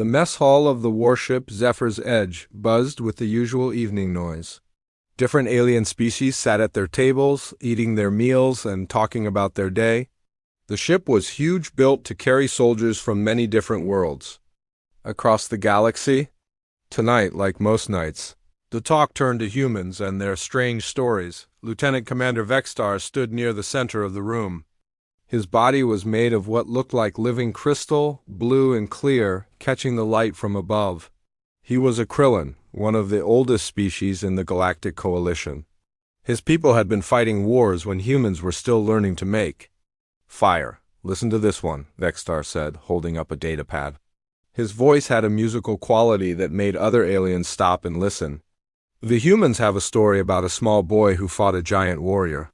The mess hall of the warship Zephyr's Edge buzzed with the usual evening noise. Different alien species sat at their tables, eating their meals and talking about their day. The ship was huge, built to carry soldiers from many different worlds. Across the galaxy, tonight, like most nights, the talk turned to humans and their strange stories. Lieutenant Commander Vexstar stood near the center of the room. His body was made of what looked like living crystal, blue and clear, catching the light from above. He was a Krillin, one of the oldest species in the Galactic Coalition. His people had been fighting wars when humans were still learning to make fire. Listen to this one, Vexstar said, holding up a datapad. His voice had a musical quality that made other aliens stop and listen. The humans have a story about a small boy who fought a giant warrior.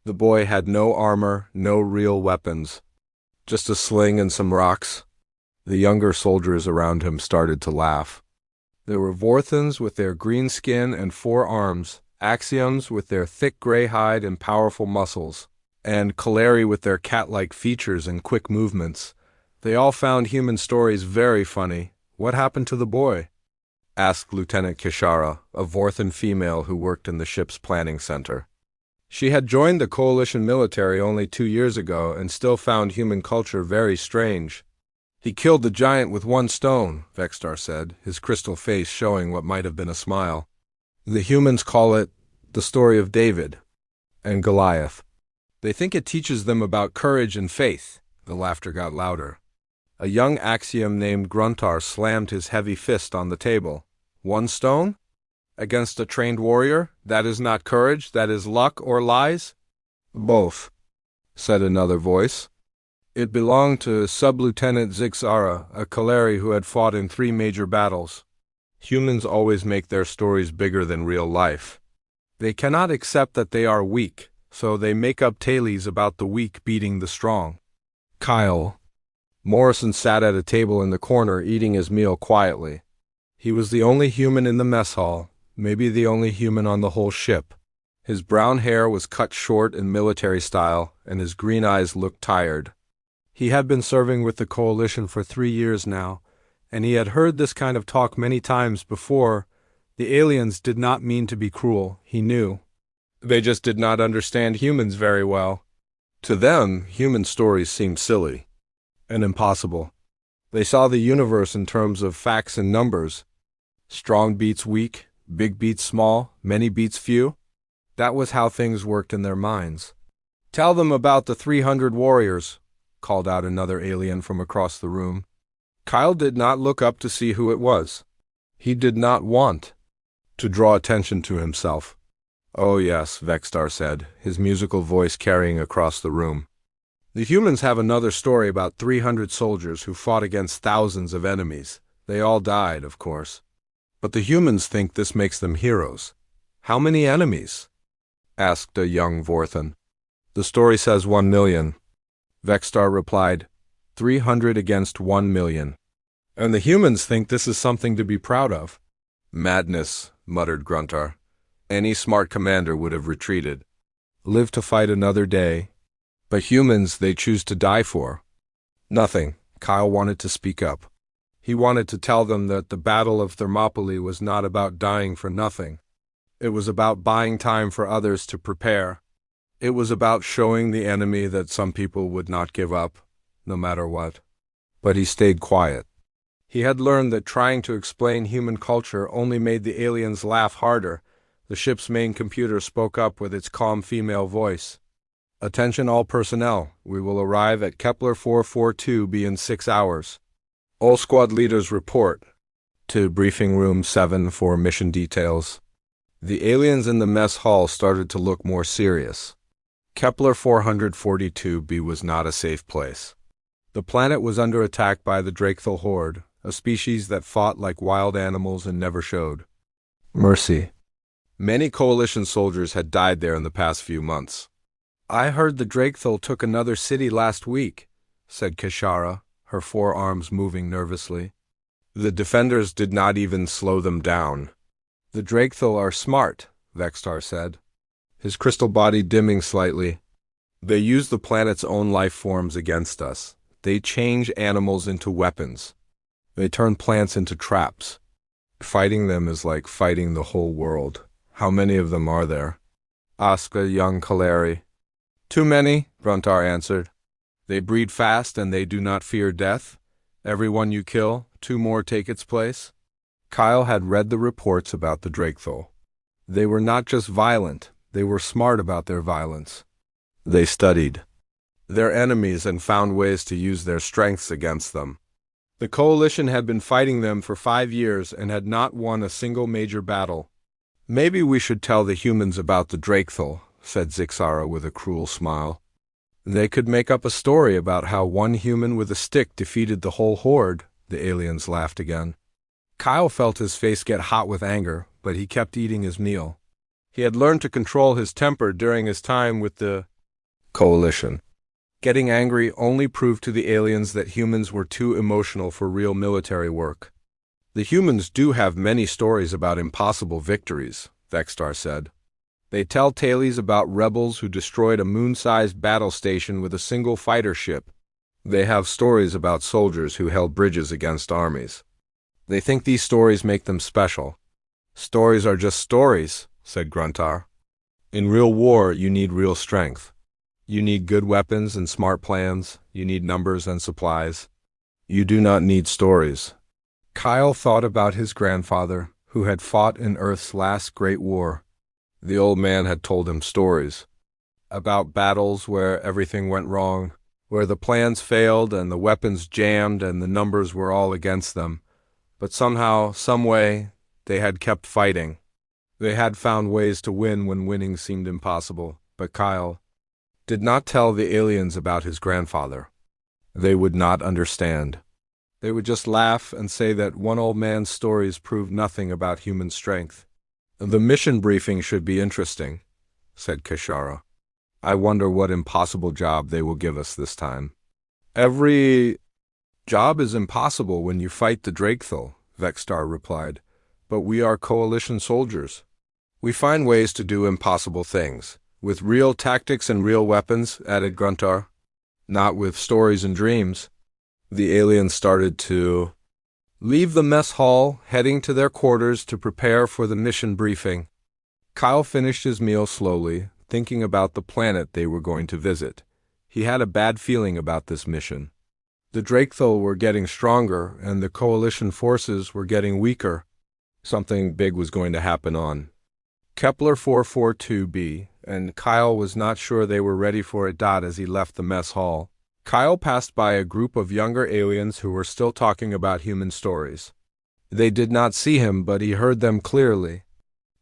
The boy had no armor, no real weapons, just a sling and some rocks. The younger soldiers around him started to laugh. There were Vorthans with their green skin and 4 arms, Axioms with their thick gray hide and powerful muscles, and Kaleri with their cat-like features and quick movements. They all found human stories very funny. What happened to the boy? Asked Lieutenant Kishara, a Vorthan female who worked in the ship's planning center. She had joined the Coalition military only 2 years ago and still found human culture very strange. He killed the giant with 1 stone, Vexstar said, his crystal face showing what might have been a smile. The humans call it the story of David and Goliath. They think it teaches them about courage and faith. The laughter got louder. A young Axiom named Gruntar slammed his heavy fist on the table. 1 stone? Against a trained warrior? That is not courage, that is luck or lies? Both, said another voice. It belonged to Sub-Lieutenant Zixara, a Kaleri who had fought in 3 major battles. Humans always make their stories bigger than real life. They cannot accept that they are weak, so they make up tales about the weak beating the strong. Kyle. Morrison sat at a table in the corner eating his meal quietly. He was the only human in the mess hall, maybe the only human on the whole ship. His brown hair was cut short in military style, and his green eyes looked tired. He had been serving with the Coalition for 3 years now, and he had heard this kind of talk many times before. The aliens did not mean to be cruel, he knew. They just did not understand humans very well. To them, human stories seemed silly and impossible. They saw the universe in terms of facts and numbers. Strong beats weak, big beats small, many beats few. That was how things worked in their minds. Tell them about the 300 warriors, called out another alien from across the room. Kyle did not look up to see who it was. He did not want to draw attention to himself. Oh yes, Vexstar said, his musical voice carrying across the room. The humans have another story about 300 soldiers who fought against thousands of enemies. They all died, of course. But the humans think this makes them heroes. How many enemies? Asked a young Vorthan. The story says 1 million. Vexstar replied, 300 against 1 million. And the humans think this is something to be proud of. Madness, muttered Gruntar. Any smart commander would have retreated. Live to fight another day. But humans they choose to die for. Nothing. Kyle wanted to speak up. He wanted to tell them that the Battle of Thermopylae was not about dying for nothing. It was about buying time for others to prepare. It was about showing the enemy that some people would not give up, no matter what. But he stayed quiet. He had learned that trying to explain human culture only made the aliens laugh harder. The ship's main computer spoke up with its calm female voice. Attention all personnel. We will arrive at Kepler 442b in 6 hours. All squad leaders report to briefing room 7 for mission details. The aliens in the mess hall started to look more serious. Kepler 442b was not a safe place. The planet was under attack by the Drakethal horde, a species that fought like wild animals and never showed mercy. Many Coalition soldiers had died there in the past few months. I heard the Drakethal took another city last week, said Kishara, her 4 arms moving nervously. The defenders did not even slow them down. The Drakethal are smart, Vexstar said, his crystal body dimming slightly. They use the planet's own life forms against us. They change animals into weapons. They turn plants into traps. Fighting them is like fighting the whole world. How many of them are there? Asked a young Kaleri. Too many, Gruntar answered. They breed fast and they do not fear death. Every one you kill, two more take its place. Kyle had read the reports about the Drakethul. They were not just violent, they were smart about their violence. They studied their enemies and found ways to use their strengths against them. The coalition had been fighting them for 5 years and had not won a single major battle. Maybe we should tell the humans about the Drakethul, said Zixara with a cruel smile. They could make up a story about how one human with a stick defeated the whole horde, the aliens laughed again. Kyle felt his face get hot with anger, but he kept eating his meal. He had learned to control his temper during his time with the coalition. Getting angry only proved to the aliens that humans were too emotional for real military work. The humans do have many stories about impossible victories, Vextar said. They tell tales about rebels who destroyed a moon-sized battle station with a single fighter ship. They have stories about soldiers who held bridges against armies. They think these stories make them special. Stories are just stories, said Gruntar. In real war, you need real strength. You need good weapons and smart plans. You need numbers and supplies. You do not need stories. Kyle thought about his grandfather, who had fought in Earth's last great war. The old man had told him stories about battles where everything went wrong, where the plans failed and the weapons jammed and the numbers were all against them. But somehow, someway, they had kept fighting. They had found ways to win when winning seemed impossible. But Kyle did not tell the aliens about his grandfather. They would not understand. They would just laugh and say that one old man's stories proved nothing about human strength. The mission briefing should be interesting, said Kishara. I wonder what impossible job they will give us this time. Every job is impossible when you fight the Drakethul, Vextar replied. But we are coalition soldiers. We find ways to do impossible things. With real tactics and real weapons, added Gruntar. Not with stories and dreams. The aliens started to leave the mess hall, heading to their quarters to prepare for the mission briefing. Kyle finished his meal slowly, thinking about the planet they were going to visit. He had a bad feeling about this mission. The Drakethul were getting stronger, and the coalition forces were getting weaker. Something big was going to happen on Kepler 442b, and Kyle was not sure they were ready for it. As he left the mess hall, Kyle passed by a group of younger aliens who were still talking about human stories. They did not see him, but he heard them clearly.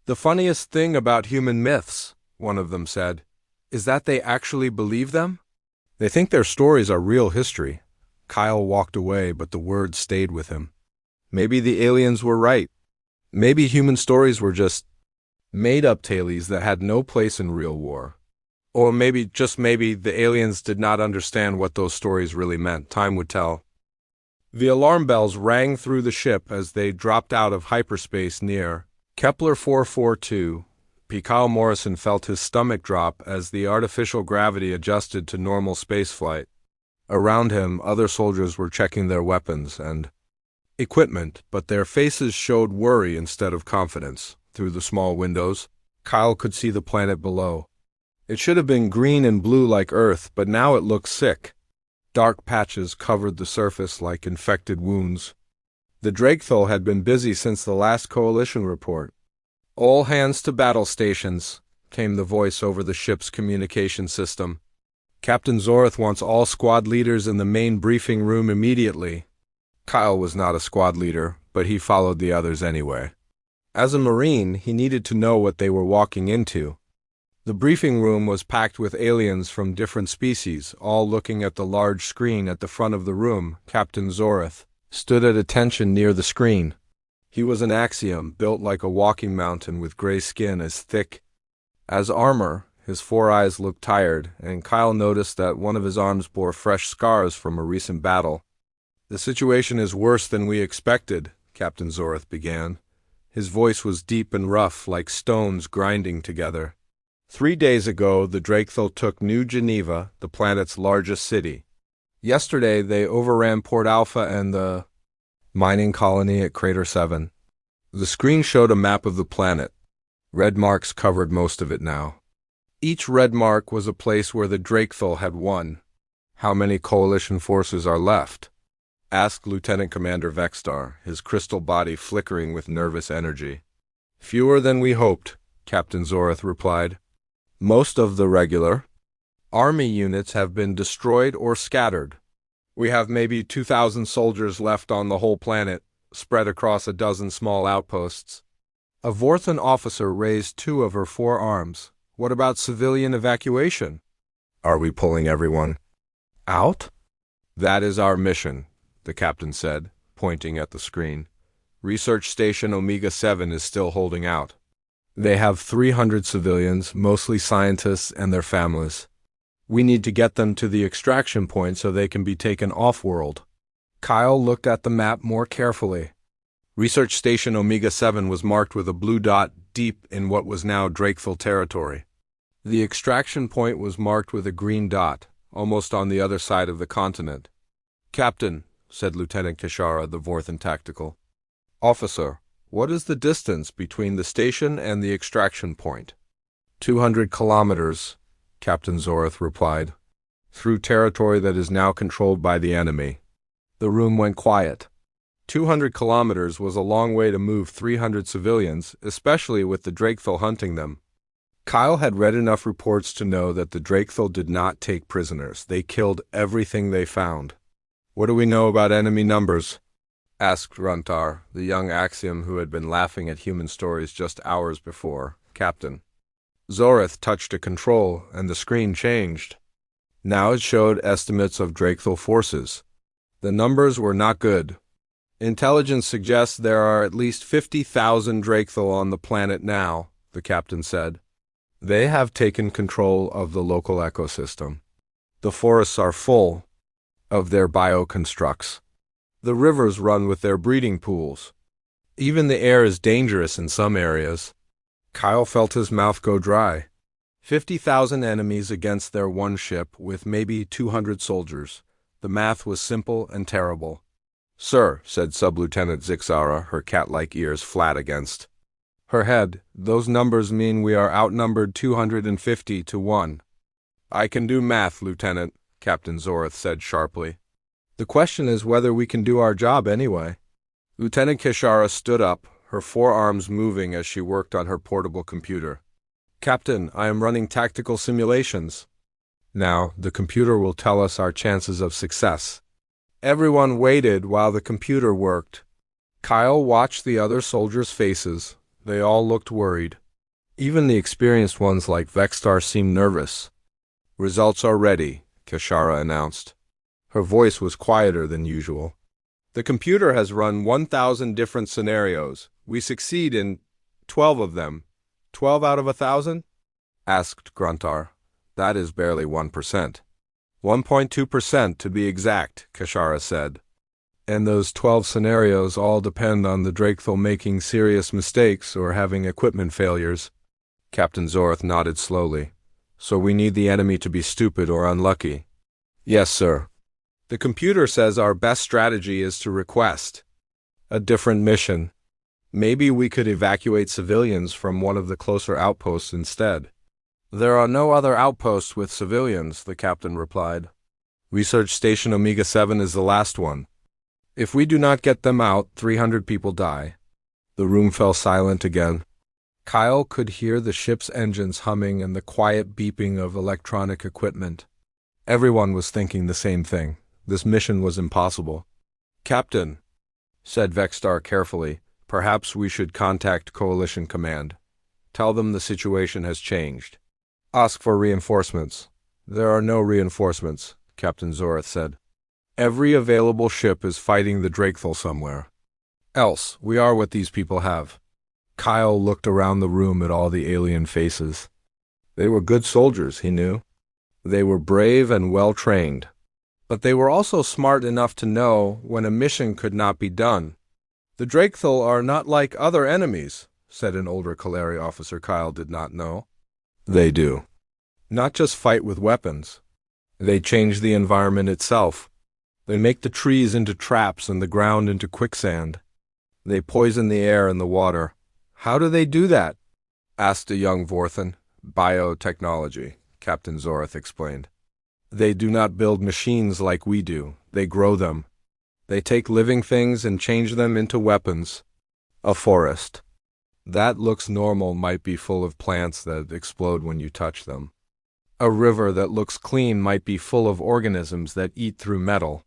The funniest thing about human myths, one of them said, is that they actually believe them. They think their stories are real history. Kyle walked away, but the words stayed with him. Maybe the aliens were right. Maybe human stories were just made-up tales that had no place in real war. Or maybe, just maybe, the aliens did not understand what those stories really meant. Time would tell. The alarm bells rang through the ship as they dropped out of hyperspace near Kepler 442. Kyle Morrison felt his stomach drop as the artificial gravity adjusted to normal spaceflight. Around him, other soldiers were checking their weapons and equipment, but their faces showed worry instead of confidence. Through the small windows, Kyle could see the planet below. It should have been green and blue like Earth, but now it looked sick. Dark patches covered the surface like infected wounds. The Drakethul had been busy since the last coalition report. All hands to battle stations, came the voice over the ship's communication system. Captain Zorth wants all squad leaders in the main briefing room immediately. Kyle was not a squad leader, but he followed the others anyway. As a Marine, he needed to know what they were walking into. The briefing room was packed with aliens from different species, all looking at the large screen at the front of the room. Captain Zorth stood at attention near the screen. He was an axiom, built like a walking mountain with gray skin as thick as armor. His 4 eyes looked tired, and Kyle noticed that one of his arms bore fresh scars from a recent battle. The situation is worse than we expected, Captain Zorth began. His voice was deep and rough, like stones grinding together. 3 days ago, the Drakethul took New Geneva, the planet's largest city. Yesterday, they overran Port Alpha and the Mining colony at Crater 7. The screen showed a map of the planet. Red marks covered most of it now. Each red mark was a place where the Drakethul had won. How many coalition forces are left? Asked Lieutenant Commander Vexstar, his crystal body flickering with nervous energy. Fewer than we hoped, Captain Zorith replied. Most of the regular army units have been destroyed or scattered. We have maybe 2,000 soldiers left on the whole planet, spread across a dozen small outposts. A Vorthan officer raised 2 of her 4 arms. What about civilian evacuation? Are we pulling everyone out? That is our mission, the captain said, pointing at the screen. Research Station Omega-7 is still holding out. They have 300 civilians, mostly scientists and their families. We need to get them to the extraction point so they can be taken off-world. Kyle looked at the map more carefully. Research Station Omega-7 was marked with a blue dot deep in what was now Drakethul territory. The extraction point was marked with a green dot, almost on the other side of the continent. Captain, said Lieutenant Kishara, the Vorthan Tactical. Officer, what is the distance between the station and the extraction point? 200 kilometers, Captain Zorith replied, through territory that is now controlled by the enemy. The room went quiet. 200 kilometers was a long way to move 300 civilians, especially with the Drakethul hunting them. Kyle had read enough reports to know that the Drakethul did not take prisoners. They killed everything they found. What do we know about enemy numbers? Asked Runtar, the young Axiom who had been laughing at human stories just hours before. Captain. Zorith touched a control, and the screen changed. Now it showed estimates of Drakethul forces. The numbers were not good. Intelligence suggests there are at least 50,000 Drakethul on the planet now, the captain said. They have taken control of the local ecosystem. The forests are full of their bioconstructs. The rivers run with their breeding pools. Even the air is dangerous in some areas. Kyle felt his mouth go dry. 50,000 enemies against their one ship with maybe 200 soldiers. The math was simple and terrible. Sir, said Sub-Lieutenant Zixara, her cat-like ears flat against her head, those numbers mean we are outnumbered 250 to 1. I can do math, Lieutenant, Captain Zorith said sharply. The question is whether we can do our job anyway. Lieutenant Kishara stood up, her 4 arms moving as she worked on her portable computer. Captain, I am running tactical simulations. Now, the computer will tell us our chances of success. Everyone waited while the computer worked. Kyle watched the other soldiers' faces. They all looked worried. Even the experienced ones like Vexstar seemed nervous. Results are ready, Kishara announced. Her voice was quieter than usual. The computer has run 1,000 different scenarios. We succeed in 12 of them. 12 out of 1,000? Asked Gruntar. That is barely 1%. 1.2% to be exact, Kishara said. And those 12 scenarios all depend on the Drakethul making serious mistakes or having equipment failures. Captain Zorith nodded slowly. So we need the enemy to be stupid or unlucky. Yes, sir. The computer says our best strategy is to request a different mission. Maybe we could evacuate civilians from one of the closer outposts instead. There are no other outposts with civilians, the captain replied. Research Station Omega-7 is the last one. If we do not get them out, 300 people die. The room fell silent again. Kyle could hear the ship's engines humming and the quiet beeping of electronic equipment. Everyone was thinking the same thing. This mission was impossible. Captain, said Vexstar carefully, perhaps we should contact Coalition Command. Tell them the situation has changed. Ask for reinforcements. There are no reinforcements, Captain Zorith said. Every available ship is fighting the Drakethul somewhere. Else, we are what these people have. Kyle looked around the room at all the alien faces. They were good soldiers, he knew. They were brave and well-trained. But they were also smart enough to know when a mission could not be done. The Drakethul are not like other enemies, said an older Kalari officer Kyle did not know. They do. Not just fight with weapons. They change the environment itself. They make the trees into traps and the ground into quicksand. They poison the air and the water. How do they do that? Asked a young Vorthan. Biotechnology, Captain Zorth explained. They do not build machines like we do. They grow them. They take living things and change them into weapons. A forest that looks normal might be full of plants that explode when you touch them. A river that looks clean might be full of organisms that eat through metal.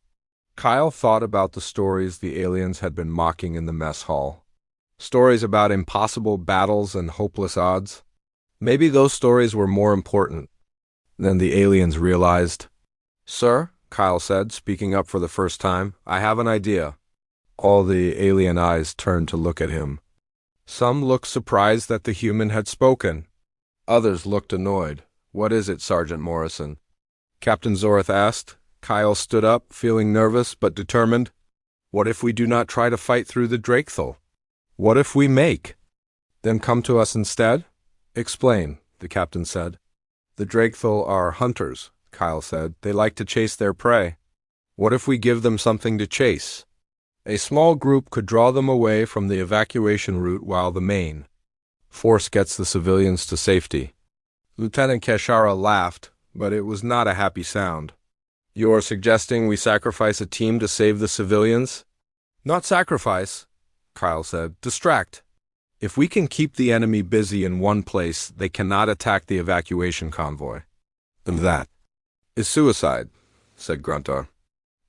Kyle thought about the stories the aliens had been mocking in the mess hall. Stories about impossible battles and hopeless odds. Maybe those stories were more important than the aliens realized. Sir, Kyle said, speaking up for the first time, I have an idea. All the alien eyes turned to look at him. Some looked surprised that the human had spoken. Others looked annoyed. What is it, Sergeant Morrison? Captain Zorth asked. Kyle stood up, feeling nervous but determined. What if we do not try to fight through the Drakethel? What if we make them come to us instead? Explain, the captain said. The Drakethel are hunters, Kyle said. They like to chase their prey. What if we give them something to chase? A small group could draw them away from the evacuation route while the main force gets the civilians to safety. Lieutenant Keshara laughed, but it was not a happy sound. You're suggesting we sacrifice a team to save the civilians? Not sacrifice, Kyle said. Distract. If we can keep the enemy busy in one place, they cannot attack the evacuation convoy. And that is suicide, said Gruntar.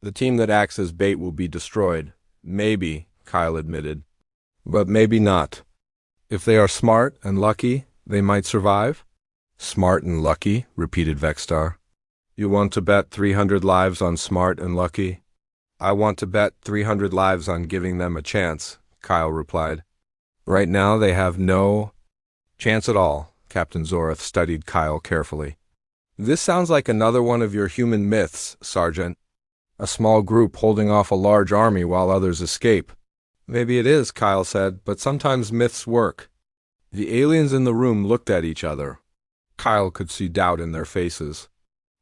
The team that acts as bait will be destroyed. Maybe, Kyle admitted. But maybe not. If they are smart and lucky, they might survive? Smart and lucky, repeated Vexstar. You want to bet 300 lives on smart and lucky? I want to bet 300 lives on giving them a chance, Kyle replied. Right now they have no chance at all, Captain Zorth studied Kyle carefully. This sounds like another one of your human myths, Sergeant. A small group holding off a large army while others escape. Maybe it is, Kyle said, but sometimes myths work. The aliens in the room looked at each other. Kyle could see doubt in their faces.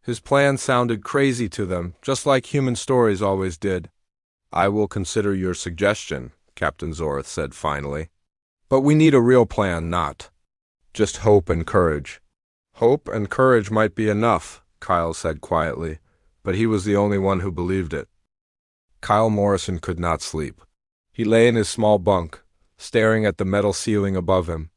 His plan sounded crazy to them, just like human stories always did. I will consider your suggestion, Captain Zorth said finally. But we need a real plan, not just hope and courage. Hope and courage might be enough, Kyle said quietly, but he was the only one who believed it. Kyle Morrison could not sleep. He lay in his small bunk, staring at the metal ceiling above him.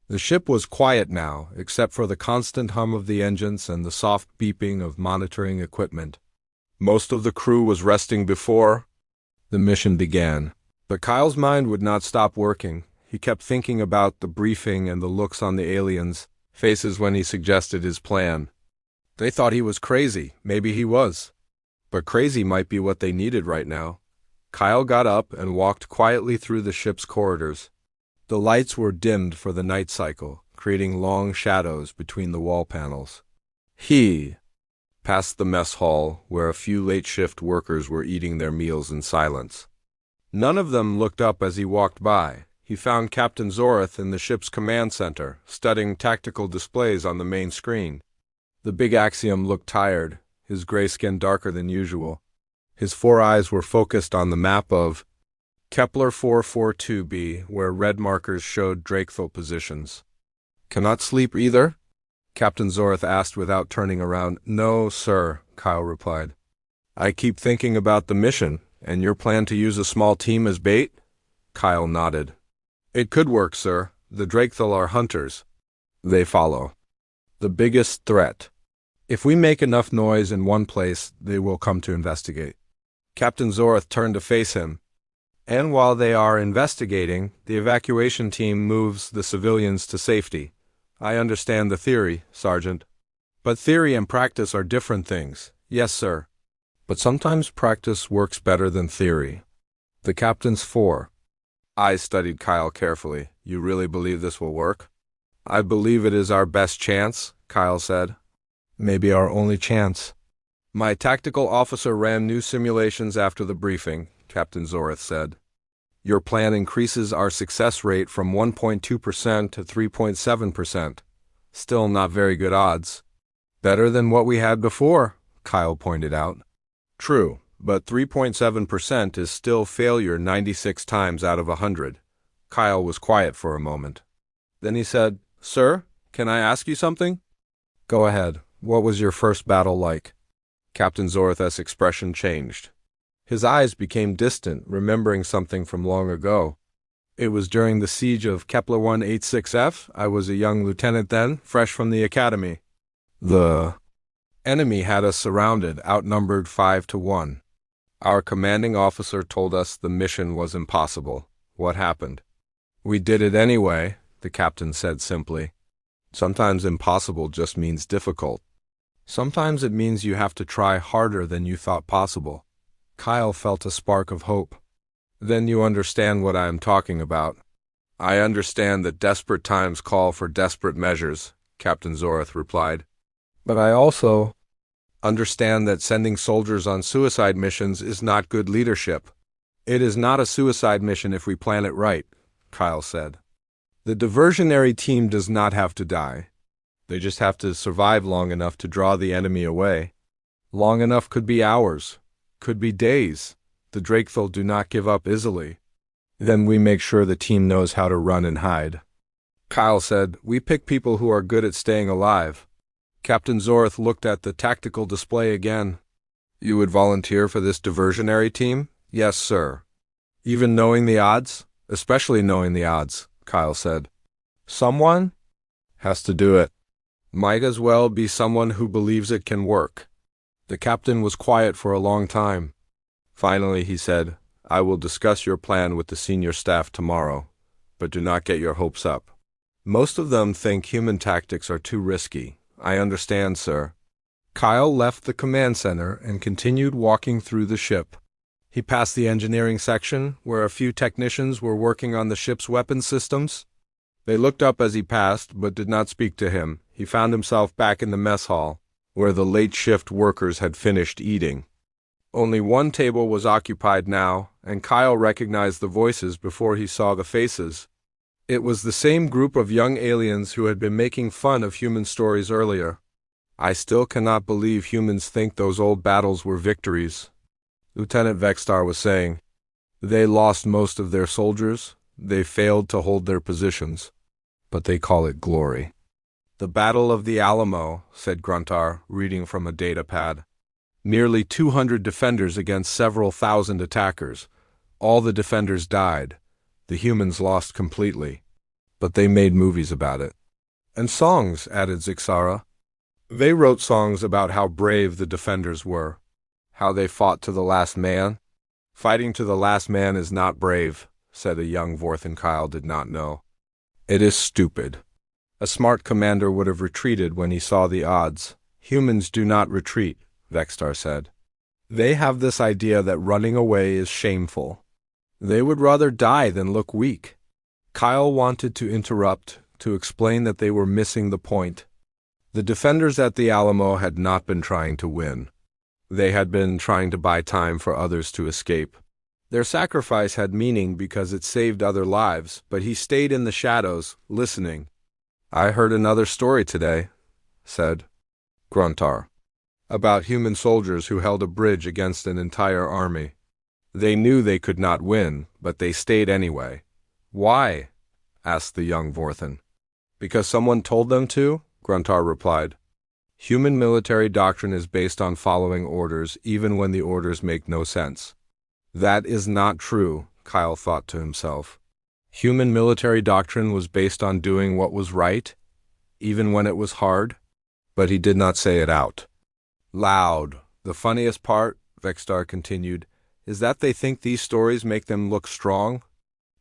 The ship was quiet now, except for the constant hum of the engines and the soft beeping of monitoring equipment. Most of the crew was resting before the mission began. But Kyle's mind would not stop working. He kept thinking about the briefing and the looks on the aliens' faces when he suggested his plan. They thought he was crazy. Maybe he was. But crazy might be what they needed right now. Kyle got up and walked quietly through the ship's corridors. The lights were dimmed for the night cycle, creating long shadows between the wall panels. He passed the mess hall, where a few late-shift workers were eating their meals in silence. None of them looked up as he walked by. He found Captain Zorth in the ship's command center, studying tactical displays on the main screen. The big Axiom looked tired, his gray skin darker than usual. His 4 eyes were focused on the map of Kepler 442b, where red markers showed Drakethel positions. Cannot sleep either? Captain Zorth asked without turning around. No, sir, Kyle replied. I keep thinking about the mission, and your plan to use a small team as bait? Kyle nodded. It could work, sir. The Drakethel are hunters. They follow the biggest threat. If we make enough noise in one place, they will come to investigate. Captain Zorth turned to face him. And while they are investigating, the evacuation team moves the civilians to safety. I understand the theory, Sergeant. But theory and practice are different things. Yes, sir. But sometimes practice works better than theory. The captain's 4 eyes studied Kyle carefully. You really believe this will work? I believe it is our best chance, Kyle said. Maybe our only chance. My tactical officer ran new simulations after the briefing, Captain Zorth said. Your plan increases our success rate from 1.2% to 3.7%. Still not very good odds. Better than what we had before, Kyle pointed out. True, But 3.7% is still failure 96 times out of 100. Kyle was quiet for a moment. Then he said, "Sir, can I ask you something?" "Go ahead. What was your first battle like?" Captain Zorith's expression changed. His eyes became distant, remembering something from long ago. "It was during the siege of Kepler 186F. I was a young lieutenant then, fresh from the academy. The enemy had us surrounded, outnumbered 5-1. Our commanding officer told us the mission was impossible. What happened?" "We did it anyway," the captain said simply. "Sometimes impossible just means difficult. Sometimes it means you have to try harder than you thought possible." Kyle felt a spark of hope. "Then you understand what I am talking about." "I understand that desperate times call for desperate measures," Captain Zorith replied. "But I also understand that sending soldiers on suicide missions is not good leadership." "It is not a suicide mission if we plan it right," Kyle said. "The diversionary team does not have to die. They just have to survive long enough to draw the enemy away. Long enough could be hours, could be days. The Drakeville do not give up easily. Then we make sure the team knows how to run and hide." Kyle said, "We pick people who are good at staying alive." Captain Zorith looked at the tactical display again. "You would volunteer for this diversionary team?" "Yes, sir." "Even knowing the odds?" "Especially knowing the odds," Kyle said. "Someone has to do it. Might as well be someone who believes it can work." The captain was quiet for a long time. Finally, he said, "I will discuss your plan with the senior staff tomorrow, but do not get your hopes up. Most of them think human tactics are too risky." "I understand, sir." Kyle left the command center and continued walking through the ship. He passed the engineering section, where a few technicians were working on the ship's weapons systems. They looked up as he passed, but did not speak to him. He found himself back in the mess hall, where the late shift workers had finished eating. Only one table was occupied now, and Kyle recognized the voices before he saw the faces. It was the same group of young aliens who had been making fun of human stories earlier. "I still cannot believe humans think those old battles were victories," Lieutenant Vextar was saying. "They lost most of their soldiers. They failed to hold their positions. But they call it glory." "The Battle of the Alamo," said Gruntar, reading from a data pad. "Nearly 200 defenders against several thousand attackers. All the defenders died. The humans lost completely. But they made movies about it." "And songs," added Zixara. "They wrote songs about how brave the defenders were. How they fought to the last man." "Fighting to the last man is not brave," said a young Vorthan Kyle did not know. "It is stupid. A smart commander would have retreated when he saw the odds. Humans do not retreat," Vextar said. "They have this idea that running away is shameful. They would rather die than look weak." Kyle wanted to interrupt, to explain that they were missing the point. The defenders at the Alamo had not been trying to win. They had been trying to buy time for others to escape. Their sacrifice had meaning because it saved other lives, but he stayed in the shadows, listening. "I heard another story today," said Gruntar, "about human soldiers who held a bridge against an entire army. They knew they could not win, but they stayed anyway." "Why?" asked the young Vorthan. "Because someone told them to," Gruntar replied. "Human military doctrine is based on following orders, even when the orders make no sense." That is not true, Kyle thought to himself. Human military doctrine was based on doing what was right, even when it was hard, but he did not say it out loud. "The funniest part," Vextar continued, "is that they think these stories make them look strong.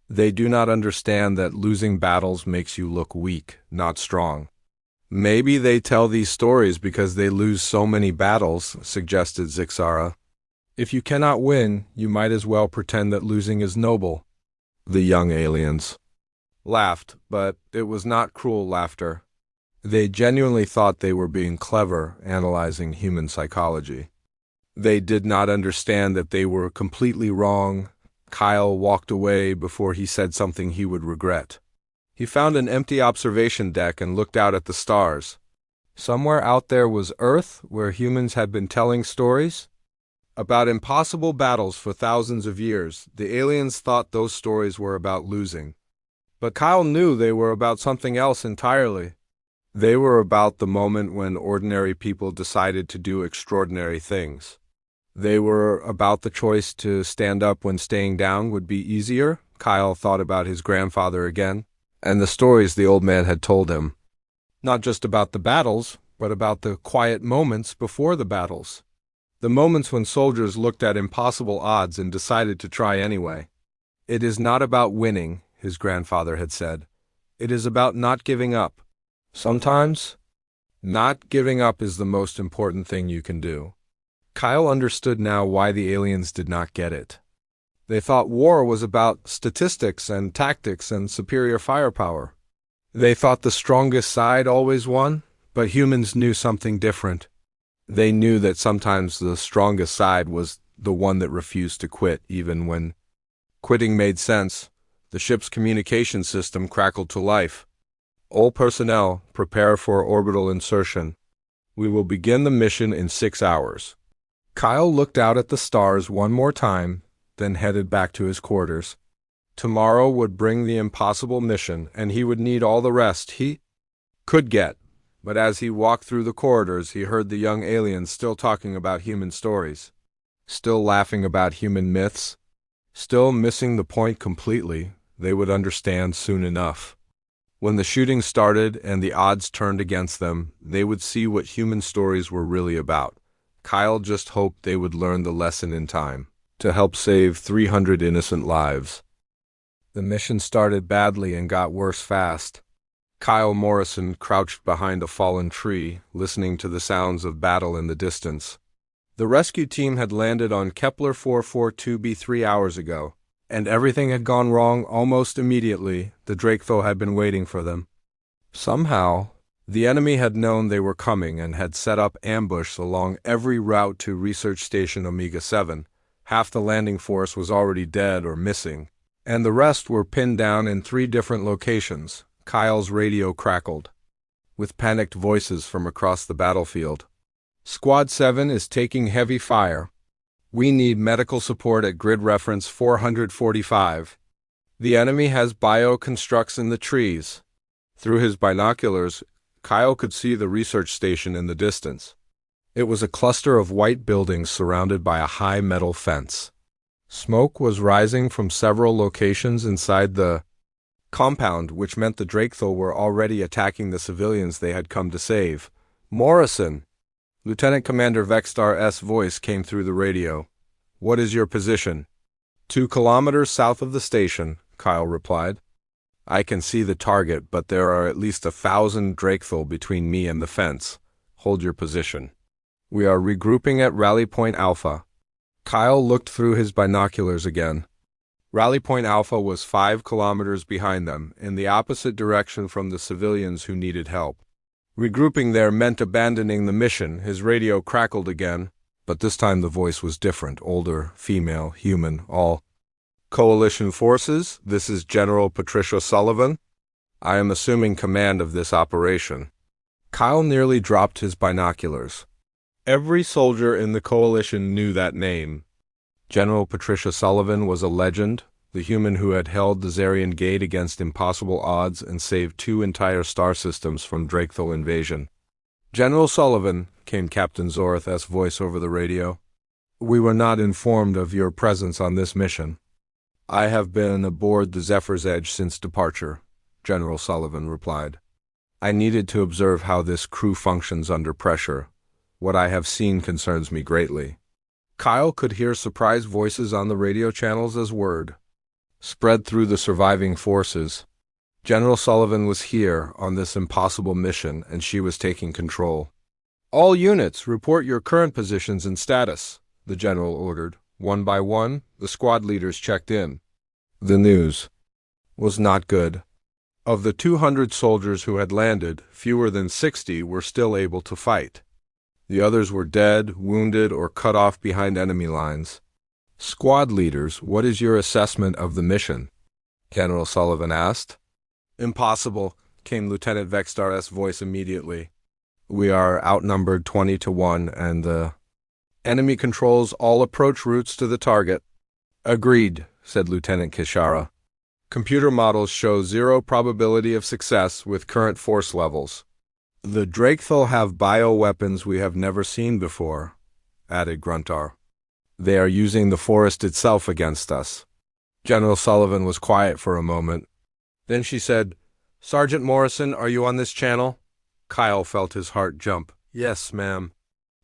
They do not understand that losing battles makes you look weak, not strong." "Maybe they tell these stories because they lose so many battles," suggested Zixara. "If you cannot win, you might as well pretend that losing is noble." The young aliens laughed, but it was not cruel laughter. They genuinely thought they were being clever, analyzing human psychology. They did not understand that they were completely wrong. Kyle walked away before he said something he would regret. He found an empty observation deck and looked out at the stars. Somewhere out there was Earth, where humans had been telling stories. About impossible battles for thousands of years. The aliens thought those stories were about losing. But Kyle knew they were about something else entirely. They were about the moment when ordinary people decided to do extraordinary things. They were about the choice to stand up when staying down would be easier. Kyle thought about his grandfather again, and the stories the old man had told him. Not just about the battles, but about the quiet moments before the battles. The moments when soldiers looked at impossible odds and decided to try anyway. It is not about winning, his grandfather had said. It is about not giving up. Sometimes, not giving up is the most important thing you can do. Kyle understood now why the aliens did not get it. They thought war was about statistics and tactics and superior firepower. They thought the strongest side always won, but humans knew something different. They knew that sometimes the strongest side was the one that refused to quit, even when quitting made sense. The ship's communication system crackled to life. All personnel, prepare for orbital insertion. We will begin the mission in 6 hours. Kyle looked out at the stars one more time, then headed back to his quarters. Tomorrow would bring the impossible mission, and he would need all the rest he could get. But as he walked through the corridors, he heard the young aliens still talking about human stories, still laughing about human myths, still missing the point completely. They would understand soon enough. When the shooting started and the odds turned against them, they would see what human stories were really about. Kyle just hoped they would learn the lesson in time, to help save 300 innocent lives. The mission started badly and got worse fast. Kyle Morrison crouched behind a fallen tree, listening to the sounds of battle in the distance. The rescue team had landed on Kepler 442b 3 hours ago, and everything had gone wrong almost immediately. The Drakethel had been waiting for them. Somehow, the enemy had known they were coming and had set up ambush along every route to Research Station Omega 7. Half the landing force was already dead or missing, and the rest were pinned down in 3 different locations. Kyle's radio crackled, with panicked voices from across the battlefield. Squad 7 is taking heavy fire. We need medical support at grid reference 445. The enemy has bioconstructs in the trees. Through his binoculars, Kyle could see the research station in the distance. It was a cluster of white buildings surrounded by a high metal fence. Smoke was rising from several locations inside the compound, which meant the Drakethel were already attacking the civilians they had come to save. Morrison! Lieutenant Commander Vextar's voice came through the radio. What is your position? 2 kilometers south of the station, Kyle replied. I can see the target, but there are at least 1,000 Drakethel between me and the fence. Hold your position. We are regrouping at Rally Point Alpha. Kyle looked through his binoculars again. Rally Point Alpha was 5 kilometers behind them, in the opposite direction from the civilians who needed help. Regrouping there meant abandoning the mission. His radio crackled again, but this time the voice was different, older, female, human, all. Coalition forces, this is General Patricia Sullivan. I am assuming command of this operation. Kyle nearly dropped his binoculars. Every soldier in the coalition knew that name. General Patricia Sullivan was a legend, the human who had held the Zarian Gate against impossible odds and saved 2 entire star systems from Drakethel invasion. General Sullivan, came Captain Zorith's voice over the radio. We were not informed of your presence on this mission. I have been aboard the Zephyr's Edge since departure, General Sullivan replied. I needed to observe how this crew functions under pressure. What I have seen concerns me greatly. Kyle could hear surprised voices on the radio channels as word spread through the surviving forces. General Sullivan was here on this impossible mission, and she was taking control. All units, report your current positions and status, the general ordered. One by one, the squad leaders checked in. The news was not good. Of the 200 soldiers who had landed, fewer than 60 were still able to fight. The others were dead, wounded, or cut off behind enemy lines. Squad leaders, what is your assessment of the mission? General Sullivan asked. Impossible, came Lieutenant Vextar's voice immediately. We are outnumbered 20 to 1, and the Enemy controls all approach routes to the target. Agreed, said Lieutenant Kishara. Computer models show zero probability of success with current force levels. The Drakethal have bioweapons we have never seen before, added Gruntar. They are using the forest itself against us. General Sullivan was quiet for a moment. Then she said, Sergeant Morrison, are you on this channel? Kyle felt his heart jump. Yes, ma'am.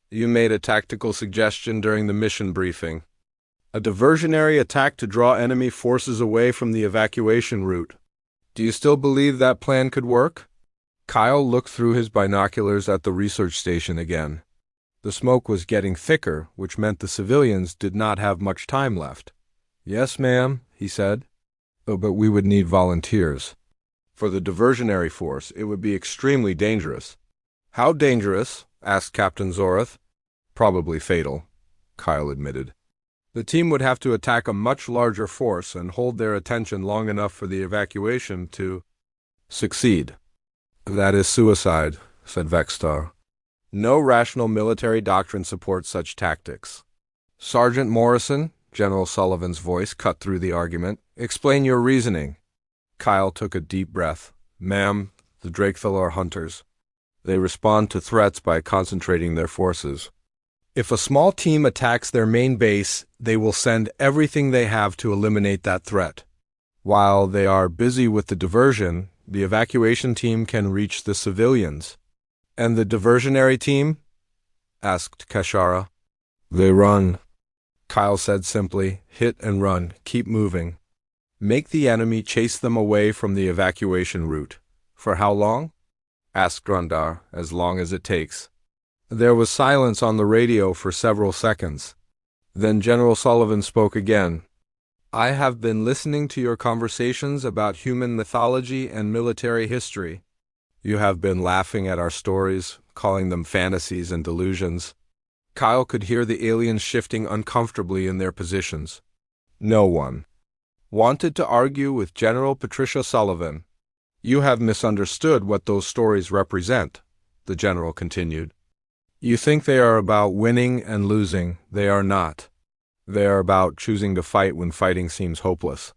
You made a tactical suggestion during the mission briefing. A diversionary attack to draw enemy forces away from the evacuation route. Do you still believe that plan could work? Kyle looked through his binoculars at the research station again. The smoke was getting thicker, which meant the civilians did not have much time left. Yes, ma'am, he said. Oh, but we would need volunteers. For the diversionary force, it would be extremely dangerous. How dangerous? Asked Captain Zorath. Probably fatal, Kyle admitted. The team would have to attack a much larger force and hold their attention long enough for the evacuation to succeed. That is suicide, said Vexstar. No rational military doctrine supports such tactics. Sergeant Morrison, General Sullivan's voice cut through the argument, explain your reasoning. Kyle took a deep breath. Ma'am, the Drakethal are hunters. They respond to threats by concentrating their forces. If a small team attacks their main base, they will send everything they have to eliminate that threat. While they are busy with the diversion, the evacuation team can reach the civilians. And the diversionary team? Asked Kashara. They run. Kyle said simply, hit and run, keep moving. Make the enemy chase them away from the evacuation route. For how long? Asked Grundar, as long as it takes. There was silence on the radio for several seconds. Then General Sullivan spoke again. I have been listening to your conversations about human mythology and military history. You have been laughing at our stories, calling them fantasies and delusions. Kyle could hear the aliens shifting uncomfortably in their positions. No one wanted to argue with General Patricia Sullivan. You have misunderstood what those stories represent, the general continued. You think they are about winning and losing. They are not. They are about choosing to fight when fighting seems hopeless.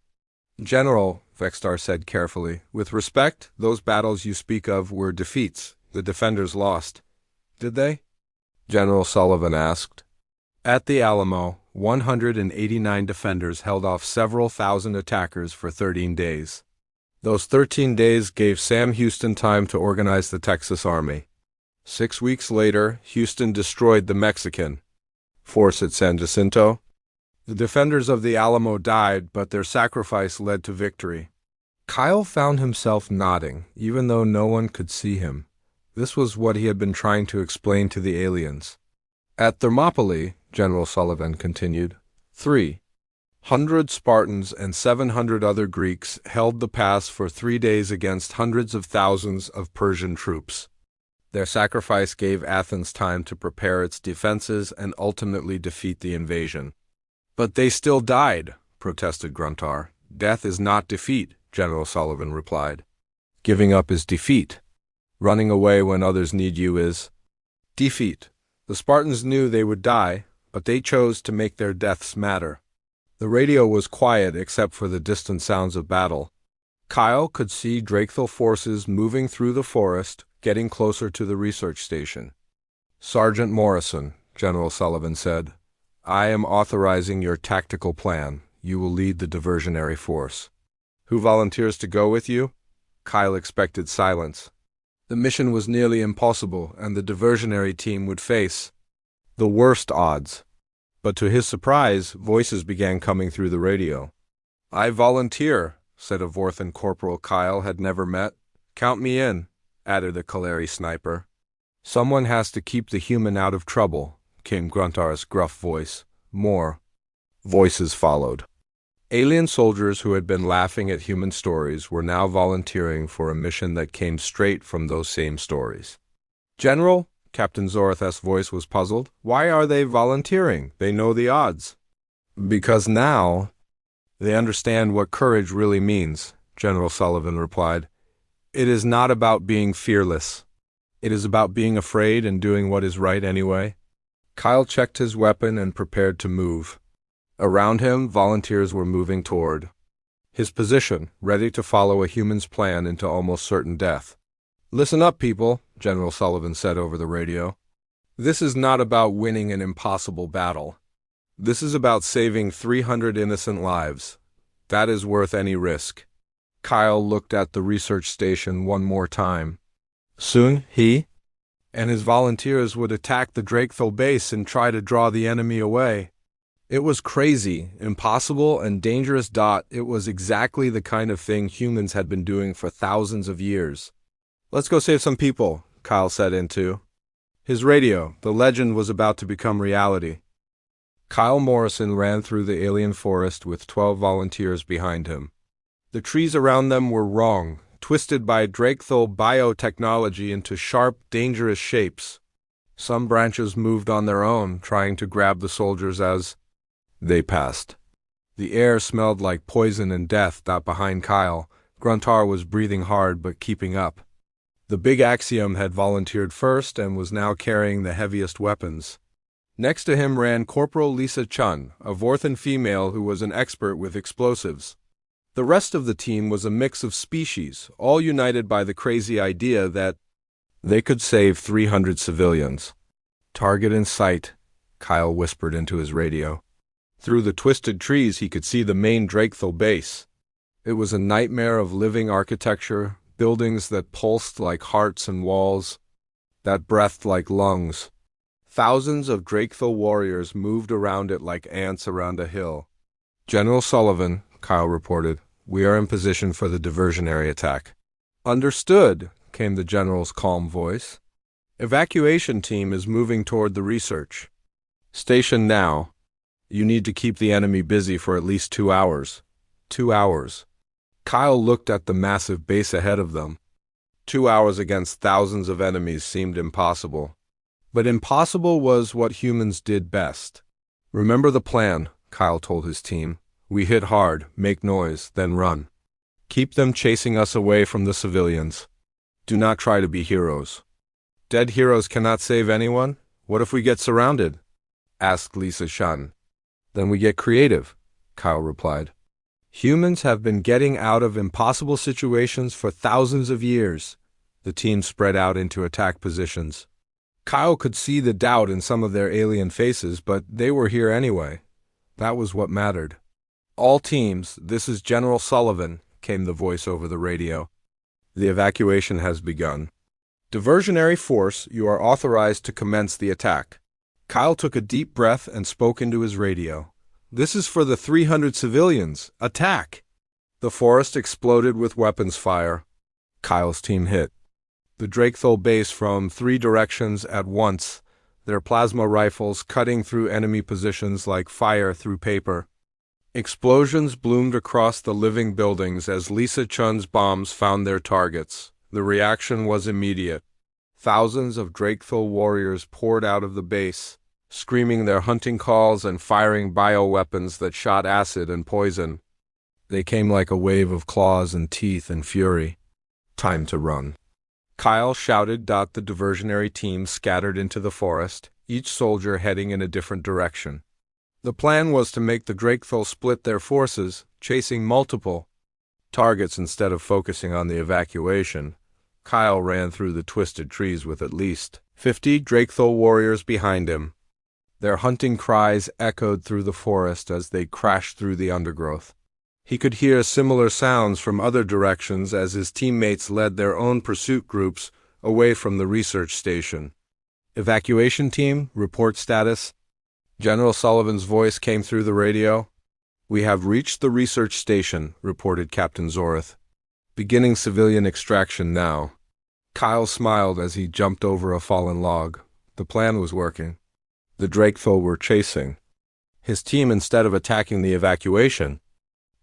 General, Vexstar said carefully, with respect, those battles you speak of were defeats. The defenders lost. Did they? General Sullivan asked. At the Alamo, 189 defenders held off several thousand attackers for 13 days. Those 13 days gave Sam Houston time to organize the Texas Army. 6 weeks later, Houston destroyed the Mexican force at San Jacinto. The defenders of the Alamo died, but their sacrifice led to victory. Kyle found himself nodding, even though no one could see him. This was what he had been trying to explain to the aliens. At Thermopylae, General Sullivan continued, 300 Spartans and 700 other Greeks held the pass for 3 days against hundreds of thousands of Persian troops. Their sacrifice gave Athens time to prepare its defenses and ultimately defeat the invasion. But they still died, protested Gruntar. Death is not defeat, General Sullivan replied. Giving up is defeat. Running away when others need you is defeat. The Spartans knew they would die, but they chose to make their deaths matter. The radio was quiet except for the distant sounds of battle. Kyle could see Drakethal forces moving through the forest, getting closer to the research station. Sergeant Morrison, General Sullivan said, I am authorizing your tactical plan. You will lead the diversionary force. Who volunteers to go with you? Kyle expected silence. The mission was nearly impossible, and the diversionary team would face the worst odds. But to his surprise, voices began coming through the radio. I volunteer, said a Vorthan corporal Kyle had never met. Count me in, added a Kaleri sniper. Someone has to keep the human out of trouble, came Gruntar's gruff voice. More voices followed. Alien soldiers who had been laughing at human stories were now volunteering for a mission that came straight from those same stories. General, Captain Zorath's voice was puzzled. Why are they volunteering? They know the odds. Because now they understand what courage really means, General Sullivan replied. It is not about being fearless. It is about being afraid and doing what is right anyway. Kyle checked his weapon and prepared to move. Around him, volunteers were moving toward his position, ready to follow a human's plan into almost certain death. "Listen up, people," General Sullivan said over the radio. "This is not about winning an impossible battle. This is about saving 300 innocent lives. That is worth any risk." Kyle looked at the research station one more time. Soon, he and his volunteers would attack the Drakethil base and try to draw the enemy away. It was crazy, impossible, and dangerous. It was exactly the kind of thing humans had been doing for thousands of years. "Let's go save some people," Kyle said into his radio. The legend was about to become reality. Kyle Morrison ran through the alien forest with 12 volunteers behind him. The trees around them were wrong, twisted by Drakethil biotechnology into sharp, dangerous shapes. Some branches moved on their own, trying to grab the soldiers as they passed. The air smelled like poison and death. Behind Kyle, Gruntar was breathing hard but keeping up. The big Axiom had volunteered first and was now carrying the heaviest weapons. Next to him ran Corporal Lisa Chun, a Vorthan female who was an expert with explosives. The rest of the team was a mix of species, all united by the crazy idea that they could save 300 civilians. "Target in sight," Kyle whispered into his radio. Through the twisted trees he could see the main Drakethil base. It was a nightmare of living architecture, buildings that pulsed like hearts and walls that breathed like lungs. Thousands of Drakethil warriors moved around it like ants around a hill. "General Sullivan," Kyle reported, "we are in position for the diversionary attack." "Understood," came the general's calm voice. "Evacuation team is moving toward the research station now. You need to keep the enemy busy for at least 2 hours. 2 hours. Kyle looked at the massive base ahead of them. 2 hours against thousands of enemies seemed impossible. But impossible was what humans did best. "Remember the plan," Kyle told his team. "We hit hard, make noise, then run. Keep them chasing us away from the civilians. Do not try to be heroes." "Dead heroes cannot save anyone? What if we get surrounded?" asked Lisa Shun. "Then we get creative," Kyle replied. "Humans have been getting out of impossible situations for thousands of years." The team spread out into attack positions. Kyle could see the doubt in some of their alien faces, but they were here anyway. That was what mattered. "All teams, this is General Sullivan," came the voice over the radio. "The evacuation has begun. Diversionary force, you are authorized to commence the attack." Kyle took a deep breath and spoke into his radio. "This is for the 300 civilians. Attack!" The forest exploded with weapons fire. Kyle's team hit the Drakethil base from 3 directions at once, their plasma rifles cutting through enemy positions like fire through paper. Explosions bloomed across the living buildings as Lisa Chun's bombs found their targets. The reaction was immediate. Thousands of Drakethil warriors poured out of the base, screaming their hunting calls and firing bioweapons that shot acid and poison. They came like a wave of claws and teeth and fury. "Time to run," Kyle shouted. The diversionary team scattered into the forest, each soldier heading in a different direction. The plan was to make the Drakethil split their forces, chasing multiple targets instead of focusing on the evacuation. Kyle ran through the twisted trees with at least 50 Drakethil warriors behind him. Their hunting cries echoed through the forest as they crashed through the undergrowth. He could hear similar sounds from other directions as his teammates led their own pursuit groups away from the research station. "Evacuation team, report status." General Sullivan's voice came through the radio. "We have reached the research station," reported Captain Zorith. "Beginning civilian extraction now." Kyle smiled as he jumped over a fallen log. The plan was working. The Drakethil were chasing his team instead of attacking the evacuation.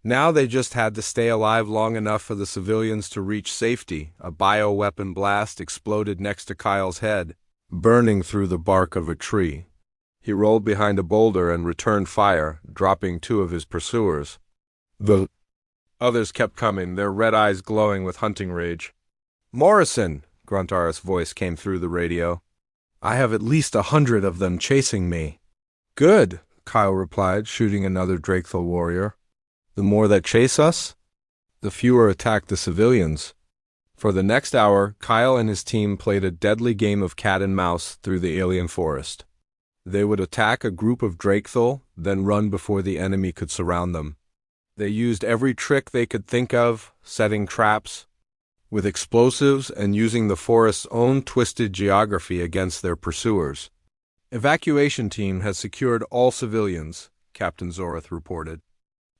Now they just had to stay alive long enough for the civilians to reach safety. A bioweapon blast exploded next to Kyle's head, burning through the bark of a tree. He rolled behind a boulder and returned fire, dropping 2 of his pursuers. The others kept coming, their red eyes glowing with hunting rage. "Morrison!" Gruntar's voice came through the radio. I have at least 100 of them chasing me. Good, Kyle replied, shooting another Drakethel warrior. The more that chase us, the fewer attack the civilians. For the next hour, Kyle and his team played a deadly game of cat and mouse through the alien forest. They would attack a group of Drakethel, then run before the enemy could surround them. They used every trick they could think of, setting traps, with explosives and using the forest's own twisted geography against their pursuers. Evacuation team has secured all civilians, Captain Zorith reported.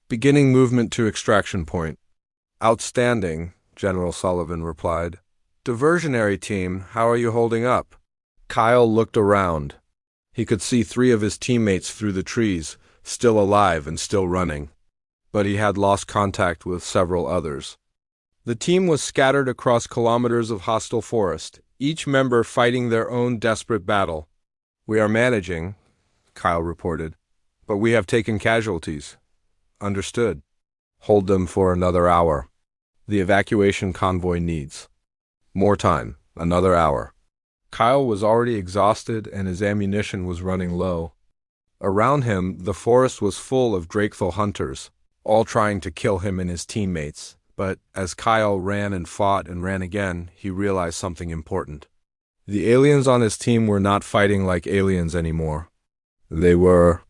Beginning movement to extraction point. Outstanding, General Sullivan replied. Diversionary team, how are you holding up? Kyle looked around. He could see 3 of his teammates through the trees, still alive and still running. But he had lost contact with several others. The team was scattered across kilometers of hostile forest, each member fighting their own desperate battle. We are managing, Kyle reported, but we have taken casualties. Understood. Hold them for another hour. The evacuation convoy needs more time, another hour. Kyle was already exhausted and his ammunition was running low. Around him, the forest was full of Drakethel hunters, all trying to kill him and his teammates. But as Kyle ran and fought and ran again, he realized something important. The aliens on his team were not fighting like aliens anymore. They were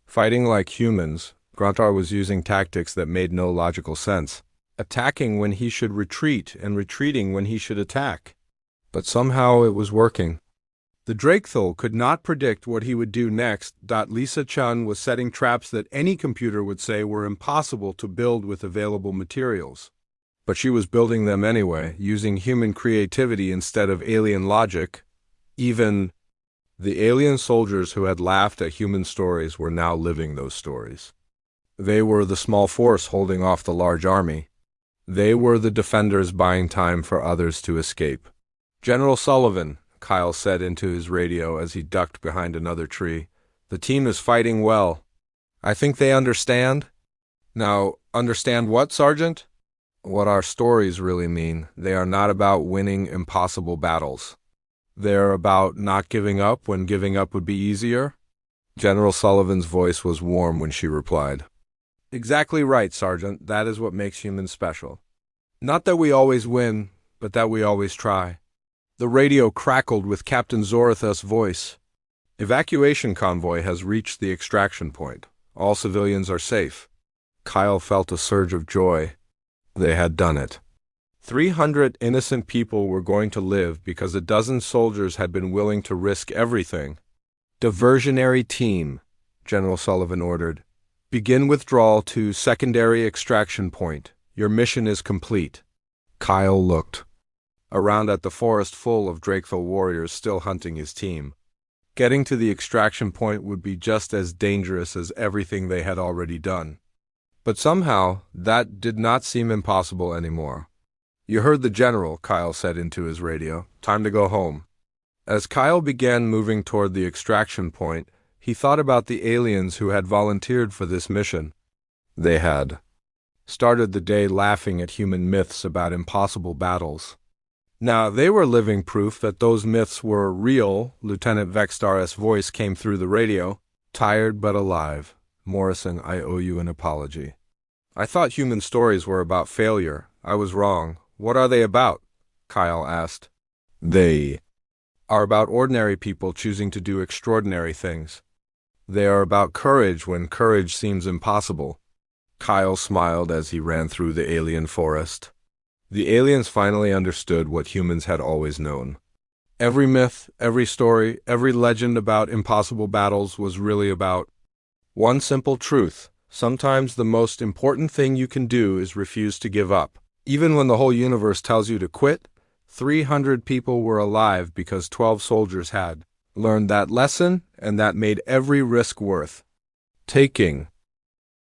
fighting like humans. Gruntar was using tactics that made no logical sense, attacking when he should retreat and retreating when he should attack. But somehow it was working. The Drakethel could not predict what he would do next. Lisa Chun was setting traps that any computer would say were impossible to build with available materials. But she was building them anyway, using human creativity instead of alien logic. Even the alien soldiers who had laughed at human stories were now living those stories. They were the small force holding off the large army. They were the defenders buying time for others to escape. General Sullivan, Kyle said into his radio as he ducked behind another tree, the team is fighting well. I think they understand. Now, understand what, Sergeant? What our stories really mean. They are not about winning impossible battles. They are about not giving up when giving up would be easier. General Sullivan's voice was warm when she replied. Exactly right, Sergeant. That is what makes humans special. Not that we always win, but that we always try. The radio crackled with Captain Zorith's voice. Evacuation convoy has reached the extraction point. All civilians are safe. Kyle felt a surge of joy. They had done it. 300 innocent people were going to live because a dozen soldiers had been willing to risk everything. Diversionary team, General Sullivan ordered. Begin withdrawal to secondary extraction point. Your mission is complete. Kyle looked around at the forest full of Drakethel warriors still hunting his team. Getting to the extraction point would be just as dangerous as everything they had already done. But somehow, that did not seem impossible anymore. You heard the general, Kyle said into his radio. Time to go home. As Kyle began moving toward the extraction point, he thought about the aliens who had volunteered for this mission. They had started the day laughing at human myths about impossible battles. Now, they were living proof that those myths were real. Lieutenant Vextar's voice came through the radio. Tired but alive. Morrison, I owe you an apology. I thought human stories were about failure. I was wrong. What are they about? Kyle asked. They are about ordinary people choosing to do extraordinary things. They are about courage when courage seems impossible. Kyle smiled as he ran through the alien forest. The aliens finally understood what humans had always known. Every myth, every story, every legend about impossible battles was really about one simple truth. Sometimes the most important thing you can do is refuse to give up. Even when the whole universe tells you to quit, 300 people were alive because 12 soldiers had learned that lesson, and that made every risk worth taking.